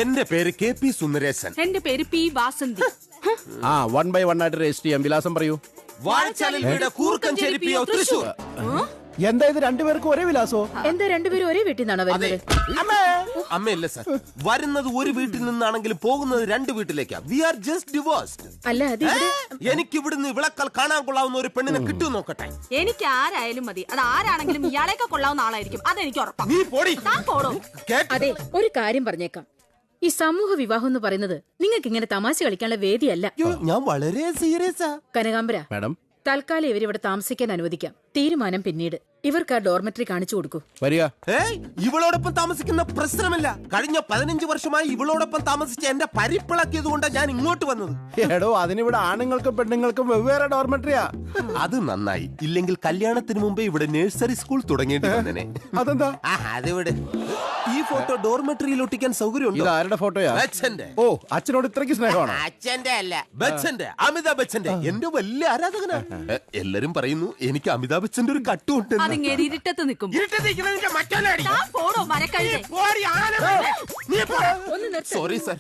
എന്റെ പേര് KP സുന്ദരേശൻ. എന്റെ പേര് P വാസന്തി. 1 by 1 ആയിട്ട് രജിസ്റ്റർ ചെയ്യാം. വിലാസം പറയൂ. വാഴച്ചാലിൽ വീട്, കൂർക്കഞ്ചേരി PO, തൃശൂർ. എന്താ ഇത് രണ്ടുപേർക്കും ഒരേ വിലാസോ? എന്താ രണ്ടുപേരും ഒരേ വീട്ടിൽ നിന്നാണോ വരുന്നത്? അമ്മയല്ല സർ, വരുന്നത് ഒരു വീട്ടിൽ നിന്നാണെങ്കിലും പോകുന്നത് രണ്ട് വീട്ടിലേക്കാ. We are just divorced. അല്ല അത് എനിക്ക് ഇവിടുന്ന് വിളക്കാൽ കാണാൻ കൊള്ളാവുന്ന ഒരു പെണ്ണിനെ കിട്ടും നോക്കട്ടെ. എനിക്ക് ആരായാലും മതി. അത് ആരാണെങ്കിലും ഇയാളെയൊക്കെ കൊള്ളാവുന്ന ആളായിരിക്കും. അതെനിക്ക് ഉറപ്പാണ്. നീ പോടി. അതെ, ഒരു കാര്യം പറഞ്ഞേക്കാം. ഈ സമൂഹ വിവാഹം എന്ന് പറയുന്നത് നിങ്ങൾക്ക് ഇങ്ങനെ തമാശ കളിക്കാനുള്ള വേദിയല്ല. ഞാൻ വളരെ സീരിയസാ. കനകാംബര മാഡം, തൽക്കാലം ഇവരിവിടെ താമസിക്കാൻ അനുവദിക്കാം. തീരുമാനം പിന്നീട്. ഇവർക്ക് ആ ഡോർമെട്രി കാണിച്ചു കൊടുക്കൂ. വരിക. ഇവളോടൊപ്പം താമസിക്കുന്ന പ്രശ്നമില്ല. കഴിഞ്ഞ 15 വർഷമായി ഇവളോടൊപ്പം താമസിച്ച എന്റെ പരിപ്പിളക്കിയത് കൊണ്ടാ ഞാൻ ഇങ്ങോട്ട് വന്നത്. എടോ, അതിനിവിടെ ആണുങ്ങൾക്കും പെണ്ണുങ്ങൾക്കും വെവ്വേറെ ഡോർമെട്രിയാ. അത് നന്നായി. ഇല്ലെങ്കിൽ കല്യാണത്തിന് മുമ്പേ ഇവിടെ നഴ്സറി സ്കൂൾ തുടങ്ങേണ്ടി വന്നേനെ. അതെന്താ? അതിവിടെ ഈ ഫോട്ടോ ഡോർമെട്രിയിൽ ഒട്ടിക്കാൻ സൗകര്യമുണ്ട്. ഇത് ആരുടെ ഫോട്ടോയാ? ബച്ചന്റെ. ഓ, അച്ഛനോട് ഇത്രയ്ക്ക് സ്നേഹമാണ്? അച്ഛന്റെ അല്ല, ബച്ചന്റെ, അമിതാഭ് ബച്ചന്റെ. എന്റെ വലിയ ആരാധകനാ. എല്ലാരും പറയുന്നു എനിക്ക് അമിതാഭ് ബച്ചന്റെ ഒരു കട്ടുണ്ട്. അതിങ്ങനെ ഇരുട്ടത്ത് നിൽക്കും. Sorry sir,